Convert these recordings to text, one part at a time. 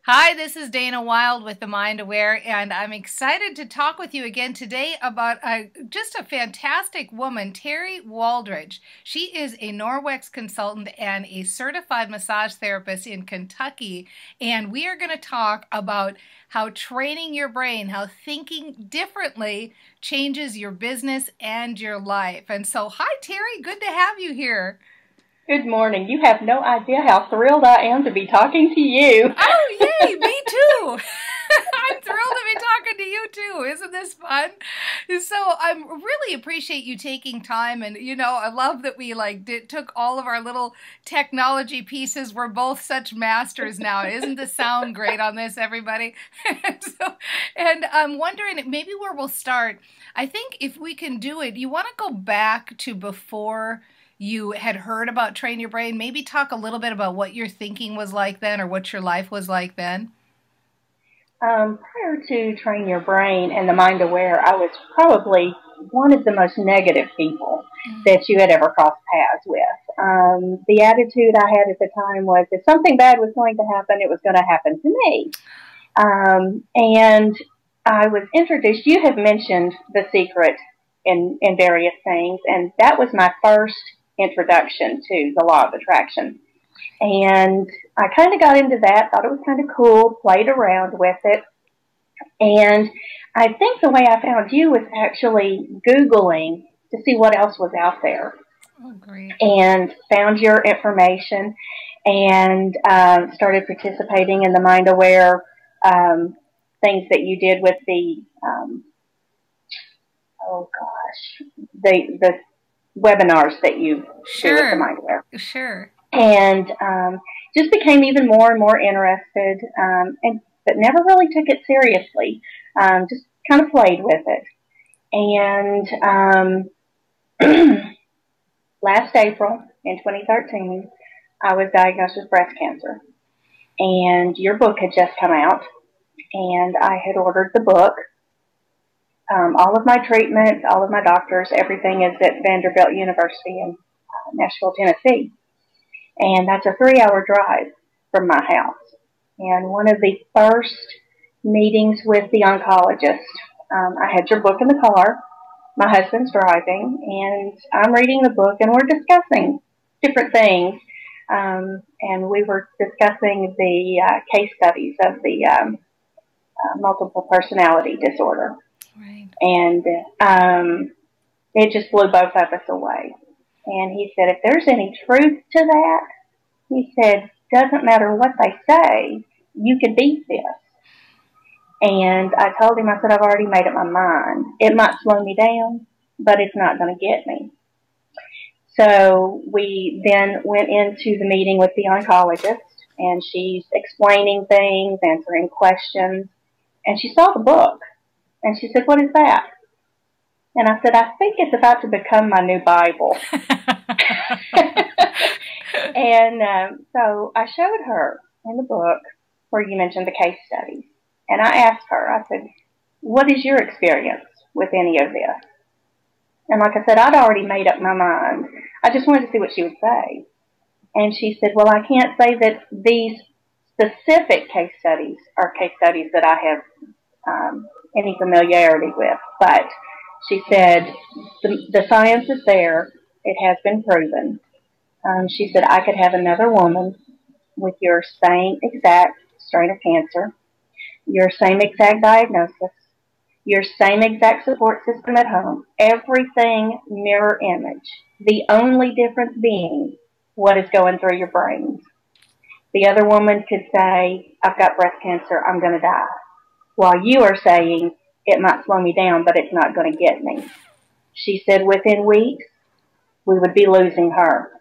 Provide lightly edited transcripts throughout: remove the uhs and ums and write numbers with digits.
Hi, this is Dana Wilde with The Mind Aware, and I'm excited to talk with you again today about just a fantastic woman, Terry Waldridge. She is a Norwex consultant and a certified massage therapist in Kentucky, and we are going to talk about how training your brain, how thinking differently changes your business and your life. And so, hi, Terry, good to have you here. Good morning. You have no idea how thrilled I am to be talking to you. Oh, yay, me too. I'm thrilled to be talking to you too. Isn't this fun? So I really appreciate you taking time, and I love that we took all of our little technology pieces. We're both such masters now. Isn't the sound great on this, everybody? and I'm wondering maybe where we'll start. I think if we can do it, you want to go back to before you had heard about Train Your Brain. Maybe talk a little bit about what your thinking was like then, or what your life was like then. Prior to Train Your Brain and the Mind Aware, I was probably one of the most negative people that you had ever crossed paths with. The attitude I had at the time was if something bad was going to happen, it was going to happen to me. And I was introduced, you have mentioned The Secret in various things, and that was my first introduction to the law of attraction. And I kind of got into that, thought it was kind of cool, played around with it. And I think the way I found you was actually Googling to see what else was out there. Oh, great. And found your information and started participating in the Mind Aware things that you did with the, the webinars that you do with the Mind Aware. Sure. And just became even more and more interested, but never really took it seriously. Just kind of played with it. And last April in 2013, I was diagnosed with breast cancer. And your book had just come out, and I had ordered the book. All of my treatment, all of my doctors, everything is at Vanderbilt University in Nashville, Tennessee. And that's a 3-hour drive from my house. And one of the first meetings with the oncologist, I had your book in the car. My husband's driving, and I'm reading the book, and we're discussing different things. And we were discussing the case studies of the multiple personality disorder. Right. And it just blew both of us away. And he said, if there's any truth to that, he said, doesn't matter what they say, you can beat this. And I told him, I said, I've already made up my mind. It might slow me down, but it's not going to get me. So we then went into the meeting with the oncologist, and she's explaining things, answering questions, and she saw the book. And she said, what is that? And I said, I think it's about to become my new Bible. And so I showed her in the book where you mentioned the case studies. And I asked her, I said, what is your experience with any of this? And like I said, I'd already made up my mind. I just wanted to see what she would say. And she said, well, I can't say that these specific case studies are case studies that I have any familiarity with. But she said, the science is there. It has been proven. She said, I could have another woman with your same exact strain of cancer, your same exact diagnosis, your same exact support system at home, everything mirror image. The only difference being what is going through your brains. The other woman could say, I've got breast cancer, I'm going to die. While you are saying, it might slow me down, but it's not going to get me. She said, within weeks, we would be losing her.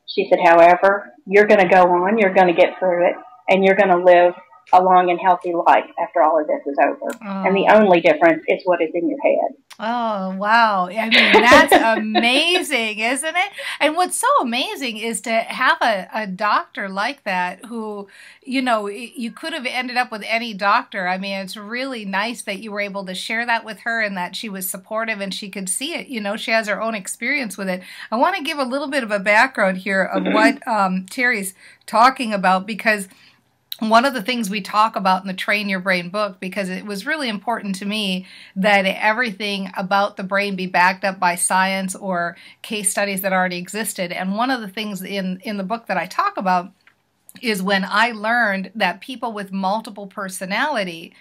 She said, however, you're going to go on, you're going to get through it, and you're going to live a long and healthy life after all of this is over. Oh. And the only difference is what is in your head. Oh, wow. I mean, that's amazing, isn't it? And what's so amazing is to have a doctor like that who, you could have ended up with any doctor. I mean, it's really nice that you were able to share that with her and that she was supportive and she could see it. She has her own experience with it. I want to give a little bit of a background here of what Terry's talking about, because one of the things we talk about in the Train Your Brain book, because it was really important to me that everything about the brain be backed up by science or case studies that already existed. And one of the things in the book that I talk about is when I learned that people with multiple personality,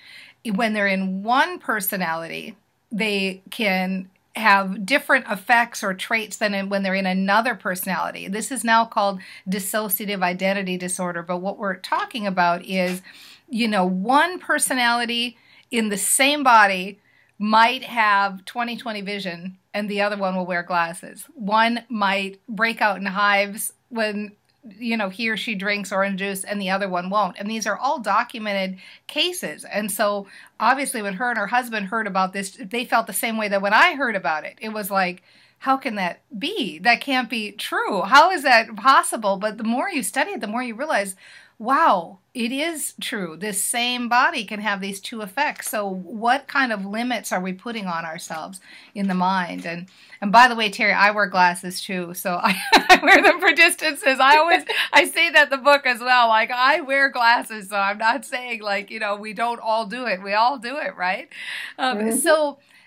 when they're in one personality, they can have different effects or traits than when they're in another personality. This is now called dissociative identity disorder. But what we're talking about is, one personality in the same body might have 20/20 vision and the other one will wear glasses. One might break out in hives when he or she drinks orange juice and the other one won't. And these are all documented cases. And so obviously when her and her husband heard about this, they felt the same way that when I heard about it. It was like, how can that be? That can't be true. How is that possible? But the more you study it, the more you realize, wow, it is true. This same body can have these two effects. So what kind of limits are we putting on ourselves in the mind? And by the way, Terry, I wear glasses too. So I wear them for distances. I say that in the book as well. Like, I wear glasses. So I'm not saying we don't all do it. We all do it, right?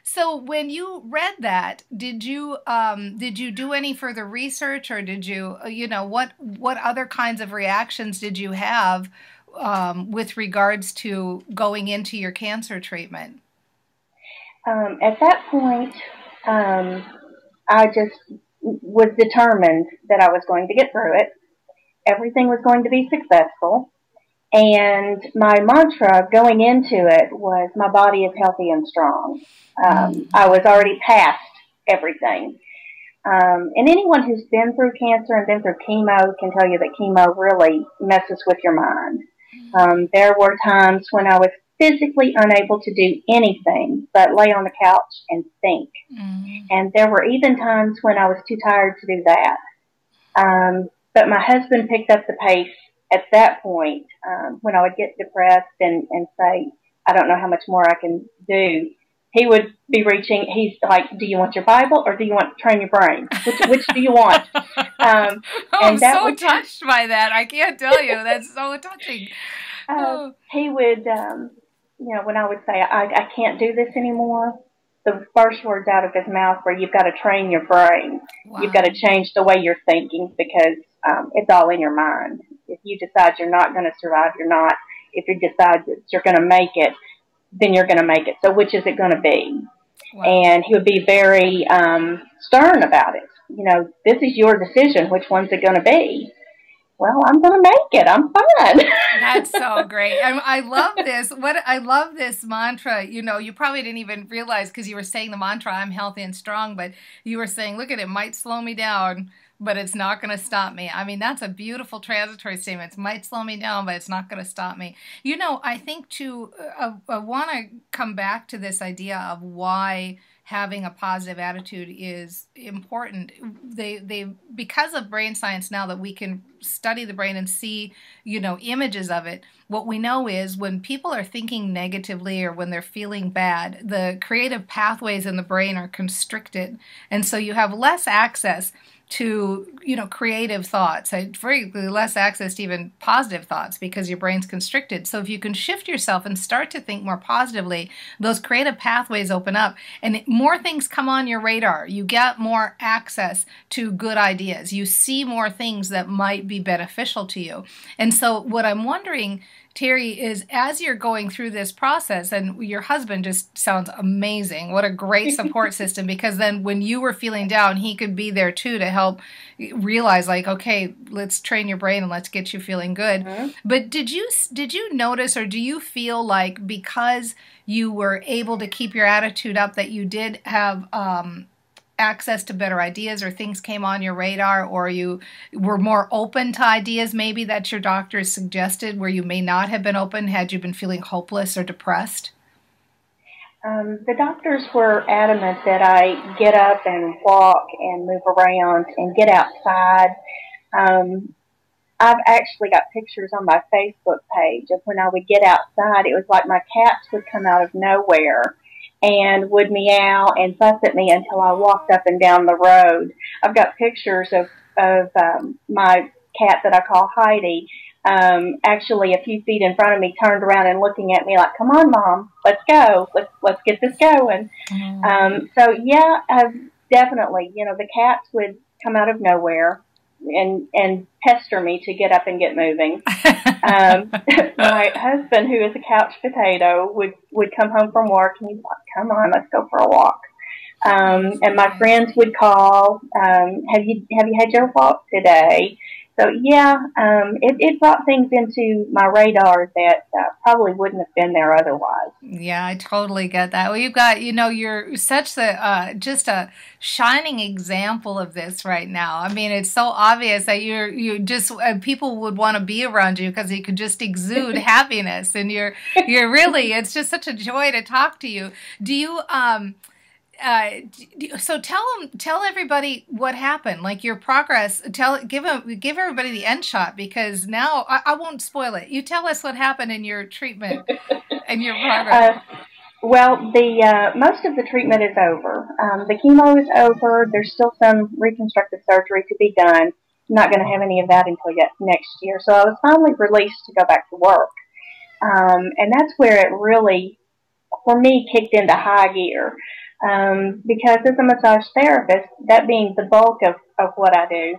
So when you read that, did you do any further research, or did you, what other kinds of reactions did you have with regards to going into your cancer treatment? At that point, I just was determined that I was going to get through it. Everything was going to be successful. And my mantra going into it was, my body is healthy and strong. I was already past everything. And anyone who's been through cancer and been through chemo can tell you that chemo really messes with your mind. There were times when I was physically unable to do anything but lay on the couch and think. And there were even times when I was too tired to do that. But my husband picked up the pace at that point. When I would get depressed and say, I don't know how much more I can do, he would be reaching. He's like, do you want your Bible or do you want to train your brain? Which do you want? I'm so touched by that. I can't tell you. That's so touching. He would, when I would say, I can't do this anymore, the first words out of his mouth were, you've got to train your brain. Wow. You've got to change the way you're thinking, because it's all in your mind. If you decide you're not going to survive, you're not. If you decide that you're going to make it, then you're going to make it. So which is it going to be? Wow. And he would be very stern about it. This is your decision. Which one's it going to be? Well, I'm going to make it. I'm fine. That's so great. I love this. I love this mantra. You probably didn't even realize, because you were saying the mantra, I'm healthy and strong, but you were saying, look, it might slow me down, but it's not going to stop me. I mean, that's a beautiful transitory statement. It might slow me down, but it's not going to stop me. I think too, I want to come back to this idea of why having a positive attitude is important. Because of brain science now, that we can study the brain and see, images of it, what we know is when people are thinking negatively or when they're feeling bad, the creative pathways in the brain are constricted. And so you have less access to, creative thoughts, very less access to even positive thoughts, because your brain's constricted. So if you can shift yourself and start to think more positively, those creative pathways open up and more things come on your radar. You get more access to good ideas. You see more things that might be beneficial to you. And so what I'm wondering, Terry, is as you're going through this process, and your husband just sounds amazing. What a great support system, because then when you were feeling down, he could be there too to help realize, like, okay, let's train your brain and let's get you feeling good. Mm-hmm. But did you notice, or do you feel like because you were able to keep your attitude up, that you did have access to better ideas, or things came on your radar, or you were more open to ideas maybe that your doctors suggested where you may not have been open had you been feeling hopeless or depressed? The doctors were adamant that I get up and walk and move around and get outside. I've actually got pictures on my Facebook page of when I would get outside. It was like my cats would come out of nowhere and would meow and fuss at me until I walked up and down the road. I've got pictures of my cat that I call Heidi actually a few feet in front of me, turned around and looking at me like, "Come on, Mom, let's go. Let's get this going." So yeah, definitely. The cats would come out of nowhere and pester me to get up and get moving. My husband, who is a couch potato, would come home from work and he'd like, "Come on, let's go for a walk." And my friends would call, "Have you had your walk today?" So yeah, it brought things into my radar that probably wouldn't have been there otherwise. Yeah, I totally get that. Well, you've got, you're such just a shining example of this right now. I mean, it's so obvious that you just people would want to be around you because you could just exude happiness, and you're really, it's just such a joy to talk to you. Do you so tell everybody what happened, like your progress. Give everybody the end shot, because now I won't spoil it. You tell us what happened in your treatment and your progress. Well, the most of the treatment is over. The chemo is over. There's still some reconstructive surgery to be done. I'm not going to have any of that until next year. So I was finally released to go back to work, and that's where it really, for me, kicked into high gear. Because as a massage therapist, that being the bulk of what I do,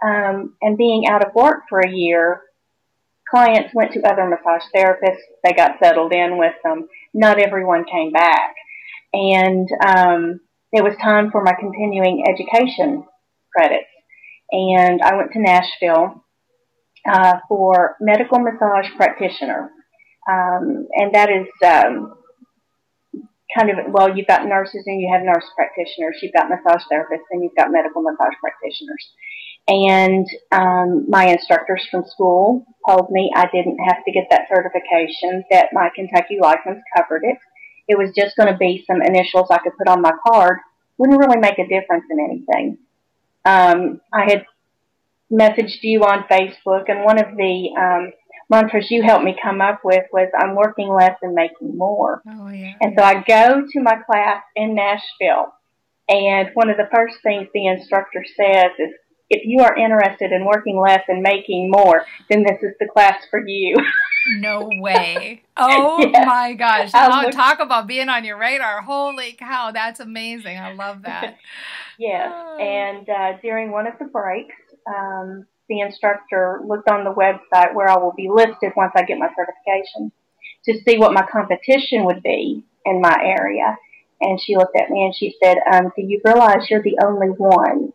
and being out of work for a year, clients went to other massage therapists. They got settled in with them. Not everyone came back. And it was time for my continuing education credits. And I went to Nashville for medical massage practitioner. And that is well, you've got nurses and you have nurse practitioners, you've got massage therapists, and you've got medical massage practitioners. And my instructors from school told me I didn't have to get that certification, that my Kentucky license covered it. It was just going to be some initials I could put on my card. Wouldn't really make a difference in anything. I had messaged you on Facebook, and one of the mantras you helped me come up with was, "I'm working less and making more." Oh, yeah. And so I go to my class in Nashville, and one of the first things the instructor says is, "If you are interested in working less and making more, then this is the class for you." No way. Oh, yes. My gosh. Talk about being on your radar. Holy cow, that's amazing. I love that. Yes, and during one of the breaks, the instructor looked on the website where I will be listed once I get my certification to see what my competition would be in my area. And she looked at me and she said, "Do you realize you're the only one?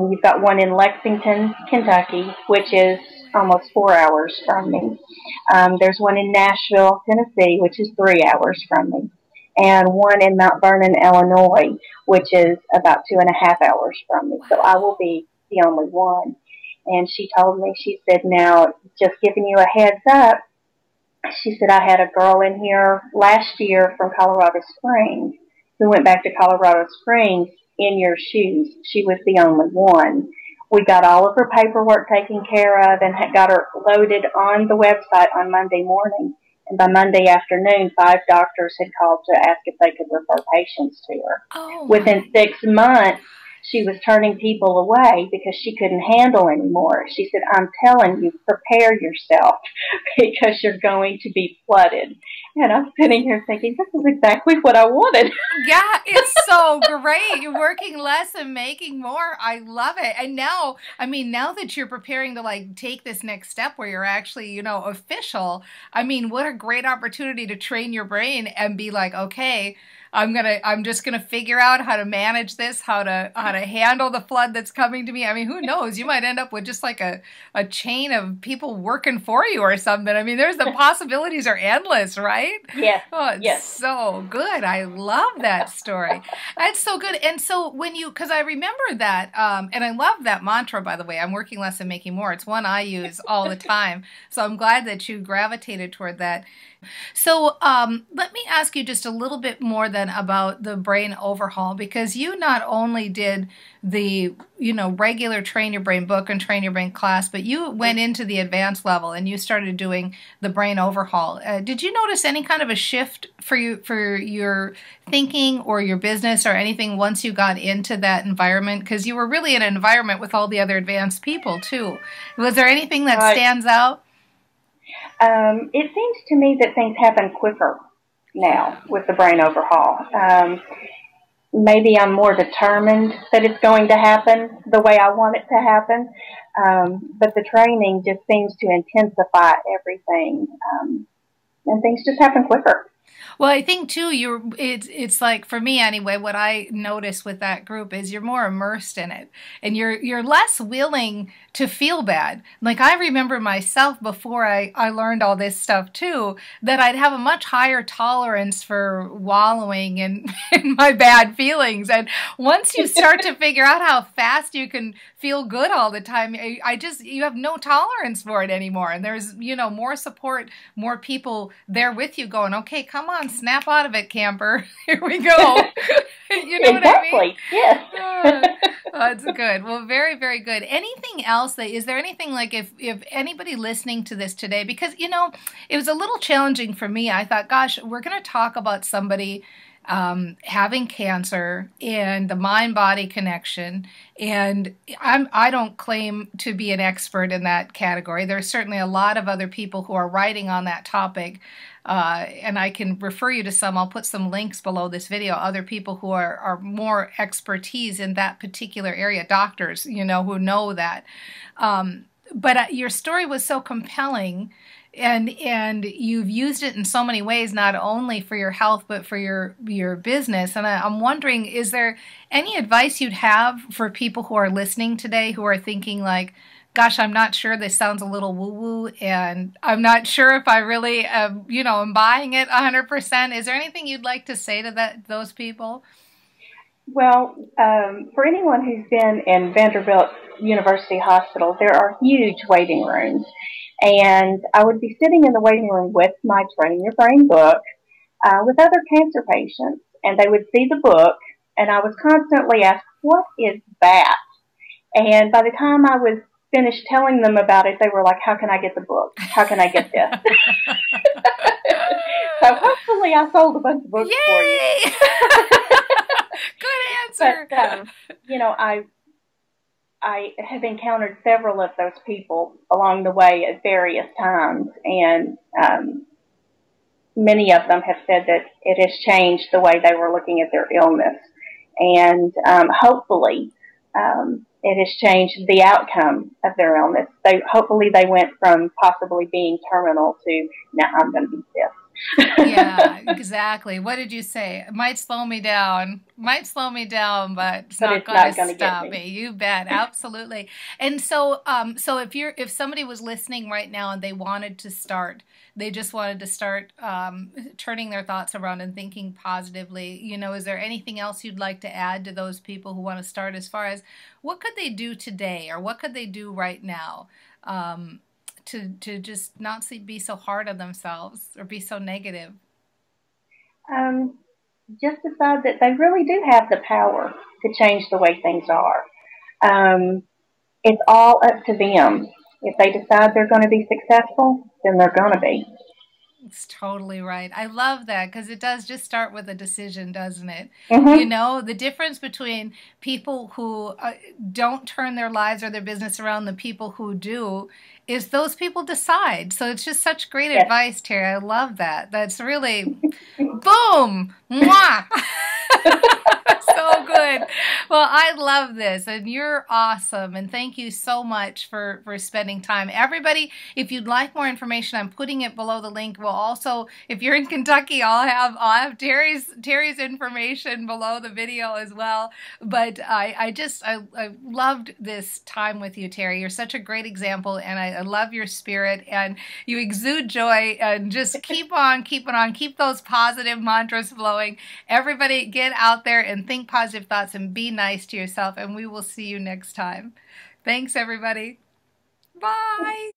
You've got one in Lexington, Kentucky, which is almost 4 hours from me. There's one in Nashville, Tennessee, which is 3 hours from me. And one in Mount Vernon, Illinois, which is about 2.5 hours from me. So I will be the only one." And she told me, she said, "Now, just giving you a heads up," she said, "I had a girl in here last year from Colorado Springs who went back to Colorado Springs in your shoes. She was the only one. We got all of her paperwork taken care of and had got her loaded on the website on Monday morning. And by Monday afternoon, 5 doctors had called to ask if they could refer patients to her." Oh, within 6 months, she was turning people away because she couldn't handle anymore. She said, "I'm telling you, prepare yourself because you're going to be flooded." And I'm sitting here thinking, this is exactly what I wanted. Yeah, it's so great. You're working less and making more. I love it. And now, now that you're preparing to take this next step where you're actually, official, what a great opportunity to train your brain and be like, okay, I'm just gonna figure out how to manage this, how to handle the flood that's coming to me. Who knows? You might end up with just like a chain of people working for you or something. There's the possibilities are endless, right? Yes. Oh, it's yes. so good. I love that story. That's so good. And so because I remember that, and I love that mantra, by the way, "I'm working less and making more." It's one I use all the time. So I'm glad that you gravitated toward that. So let me ask you just a little bit more then then about the brain overhaul, because you not only did the, regular Train Your Brain book and Train Your Brain class, but you went into the advanced level and you started doing the brain overhaul. Did you notice any kind of a shift for your thinking or your business or anything once you got into that environment? Because you were really in an environment with all the other advanced people too. Was there anything that stands out? It seems to me that things happen quicker now with the brain overhaul. Maybe I'm more determined that it's going to happen the way I want it to happen. But the training just seems to intensify everything. And things just happen quicker. Well, I think too, it's like, for me anyway, what I notice with that group is you're more immersed in it and you're less willing to feel bad. Like, I remember myself before I learned all this stuff too, that I'd have a much higher tolerance for wallowing in my bad feelings. And once you start to figure out how fast you can feel good all the time, you have no tolerance for it anymore. And there's, more support, more people there with you going, okay, come on, snap out of it, camper. Here we go. You know exactly. What I mean? Yes. That's good. Well, very, very good. Anything else is there anything, like, if anybody listening to this today, because, it was a little challenging for me. I thought, gosh, we're going to talk about somebody having cancer and the mind-body connection. And I don't claim to be an expert in that category. There's certainly a lot of other people who are writing on that topic. And I can refer you to some. I'll put some links below this video. Other people who are more expertise in that particular area, doctors, who know that. But your story was so compelling. And you've used it in so many ways, not only for your health, but for your business. And I'm wondering, is there any advice you'd have for people who are listening today who are thinking like, gosh, I'm not sure, this sounds a little woo-woo, and I'm not sure if I really, am buying it 100%. Is there anything you'd like to say to those people? Well, for anyone who's been in Vanderbilt University Hospital, there are huge waiting rooms. And I would be sitting in the waiting room with my Train Your Brain book with other cancer patients, and they would see the book, and I was constantly asked, what is that? And by the time I was finished telling them about it, they were like, how can I get the book? How can I get this? So hopefully I sold a bunch of books Yay! for you. Good answer. But, I have encountered several of those people along the way at various times, and many of them have said that it has changed the way they were looking at their illness. And hopefully it has changed the outcome of their illness. Hopefully they went from possibly being terminal to, now I'm going to be sick. Yeah, exactly. What did you say? It might slow me down. But it's not going to stop me. You bet. Absolutely. And so if somebody was listening right now and they just wanted to start turning their thoughts around and thinking positively, is there anything else you'd like to add to those people who want to start, as far as what could they do today or what could they do right now? To just not be so hard on themselves or be so negative? Just decide that they really do have the power to change the way things are. It's all up to them. If they decide they're going to be successful, then they're going to be. It's totally right. I love that, because it does just start with a decision, doesn't it? Mm-hmm. The difference between people who don't turn their lives or their business around, the people who do, is those people decide. So it's just such great advice, Terry. I love that. That's really, boom, mwah. So good. Well, I love this, and you're awesome, and thank you so much for spending time. Everybody, if you'd like more information, I'm putting it below the link. We'll also, if you're in Kentucky, I'll have Terry's information below the video as well. But I loved this time with you, Terry. You're such a great example, and I love your spirit, and you exude joy, and just keep on keeping on. Keep those positive mantras flowing. Everybody, get out there and think positive thoughts and be nice to yourself, and we will see you next time. Thanks, everybody. Bye.